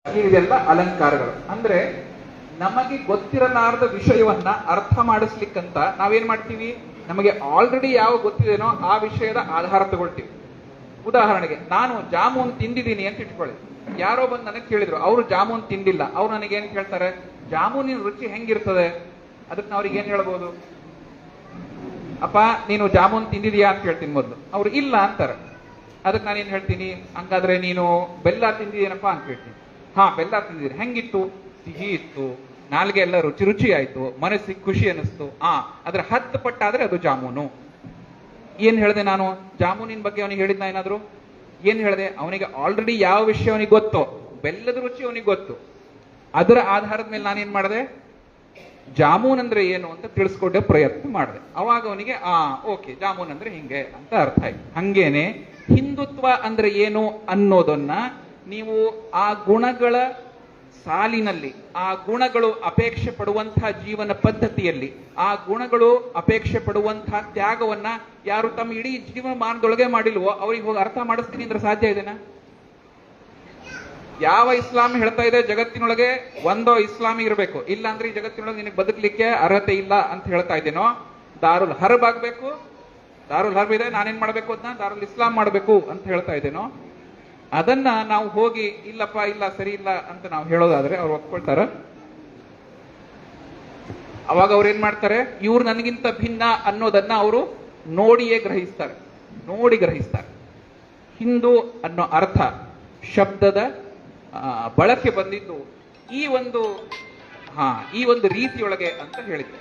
ಇದೆಲ್ಲ ಅಲಂಕಾರಗಳು. ಅಂದ್ರೆ ನಮಗೆ ಗೊತ್ತಿರಲಾರದ ವಿಷಯವನ್ನ ಅರ್ಥ ಮಾಡಿಸ್ಲಿಕ್ಕಂತ ನಾವೇನ್ ಮಾಡ್ತೀವಿ, ನಮಗೆ ಆಲ್ರೆಡಿ ಯಾವ ಗೊತ್ತಿದೆನೋ ಆ ವಿಷಯದ ಆಧಾರ ತಗೊಳ್ತೀವಿ. ಉದಾಹರಣೆಗೆ ನಾನು ಜಾಮೂನ್ ತಿಂದಿದ್ದೀನಿ ಅಂತ ಇಟ್ಕೊಳ್ಳಿ. ಯಾರೋ ಬಂದು ನನಗೆ ಕೇಳಿದ್ರು, ಅವರು ಜಾಮೂನ್ ತಿಂದಿಲ್ಲ. ಅವ್ರು ನನಗೇನ್ ಕೇಳ್ತಾರೆ, ಜಾಮೂನಿನ ರುಚಿ ಹೆಂಗಿರ್ತದೆ? ಅದಕ್ಕೆ ನಾವು ಅವ್ರಿಗೆ ಏನ್ ಹೇಳ್ಬೋದು, ಅಪ್ಪ ನೀನು ಜಾಮೂನ್ ತಿಂದಿದೀಯಾ ಅಂತ ಹೇಳ್ತೀನಿ ಮೊದಲು. ಅವ್ರು ಇಲ್ಲ ಅಂತಾರೆ. ಅದಕ್ಕೆ ನಾನೇನ್ ಹೇಳ್ತೀನಿ, ಹಂಗಾದ್ರೆ ನೀನು ಬೆಲ್ಲ ತಿಂದಿದ್ದೀನಪ್ಪ ಅಂತ ಹೇಳ್ತೀನಿ. ಹಾ ಬೆಲ್ಲ ತಿಂದಿದ್ದೀನಿ, ಹೆಂಗಿತ್ತು? ಸಿಹಿ ಇತ್ತು, ನಾಲ್ಗೆ ಎಲ್ಲ ರುಚಿ ರುಚಿ ಆಯ್ತು, ಮನಸ್ಸಿಗೆ ಖುಷಿ ಅನಿಸ್ತು. ಅದ್ರ 10 ಪಟ್ಟಾದ್ರೆ ಅದು ಜಾಮೂನು. ಏನ್ ಹೇಳಿದೆ ನಾನು? ಜಾಮೂನಿನ ಬಗ್ಗೆ ಅವನಿಗೆ ಹೇಳಿದ್ನ ಏನಾದ್ರು? ಏನ್ ಹೇಳಿದೆ? ಅವನಿಗೆ ಆಲ್ರೆಡಿ ಯಾವ ವಿಷಯ ಅವನಿಗೆ ಗೊತ್ತೋ, ಬೆಲ್ಲದ ರುಚಿ ಅವನಿಗೆ ಗೊತ್ತು. ಅದರ ಆಧಾರದ ಮೇಲೆ ನಾನೇನ್ ಮಾಡಿದೆ, ಜಾಮೂನ್ ಅಂದ್ರೆ ಏನು ಅಂತ ತಿಳಿಸ್ಕೊಡೋ ಪ್ರಯತ್ನ ಮಾಡಿದೆ. ಅವಾಗ ಅವನಿಗೆ ಓಕೆ ಜಾಮೂನ್ ಅಂದ್ರೆ ಹಿಂಗೆ ಅಂತ ಅರ್ಥ ಆಯ್ತು. ಹಂಗೇನೆ ಹಿಂದುತ್ವ ಅಂದ್ರೆ ಏನು ಅನ್ನೋದನ್ನ ನೀವು ಆ ಗುಣಗಳ ಸಾಲಿನಲ್ಲಿ, ಆ ಗುಣಗಳು ಅಪೇಕ್ಷೆ ಪಡುವಂತಹ ಜೀವನ ಪದ್ಧತಿಯಲ್ಲಿ, ಆ ಗುಣಗಳು ಅಪೇಕ್ಷೆ ಪಡುವಂತಹ ತ್ಯಾಗವನ್ನ ಯಾರು ತಮ್ಮ ಇಡೀ ಜೀವಮಾನದೊಳಗೆ ಮಾಡಿಲ್ವೋ ಅವ್ರಿಗೆ ಹೋಗಿ ಅರ್ಥ ಮಾಡಿಸ್ತೀನಿ ಅಂದ್ರೆ ಸಾಧ್ಯ ಇದೆನಾ? ಯಾವ ಇಸ್ಲಾಂ ಹೇಳ್ತಾ ಇದೆ ಜಗತ್ತಿನೊಳಗೆ ಒಂದೋ ಇಸ್ಲಾಮಿ ಇರಬೇಕು, ಇಲ್ಲ ಅಂದ್ರೆ ಈ ಜಗತ್ತಿನೊಳಗೆ ನಿನಗೆ ಬದುಕಲಿಕ್ಕೆ ಅರ್ಹತೆ ಇಲ್ಲ ಅಂತ ಹೇಳ್ತಾ ಇದ್ದೇನೋ? ದಾರುಲ್ ಹರ್ಬ್ ಆಗ್ಬೇಕು, ದಾರುಲ್ ಹರ್ಬ್ ಇದೆ, ನಾನೇನ್ ಮಾಡ್ಬೇಕು ಅದನ್ನ ದಾರುಲ್ ಇಸ್ಲಾಂ ಮಾಡ್ಬೇಕು ಅಂತ ಹೇಳ್ತಾ ಇದ್ದೇನೋ? ಅದನ್ನ ನಾವು ಹೋಗಿ ಇಲ್ಲಪ್ಪ ಇಲ್ಲ ಸರಿ ಇಲ್ಲ ಅಂತ ನಾವು ಹೇಳೋದಾದ್ರೆ ಅವ್ರು ಒಪ್ಕೊಳ್ತಾರ? ಅವಾಗ ಅವ್ರು ಏನ್ ಮಾಡ್ತಾರೆ, ಇವ್ರು ನನಗಿಂತ ಭಿನ್ನ ಅನ್ನೋದನ್ನ ಅವರು ನೋಡಿಯೇ ಗ್ರಹಿಸ್ತಾರೆ. ಹಿಂದೂ ಅನ್ನೋ ಅರ್ಥ ಶಬ್ದದ ಬಳಕೆ ಬಂದಿದ್ದು ಈ ಒಂದು ರೀತಿಯೊಳಗೆ ಅಂತ ಹೇಳಿದ್ದೆ.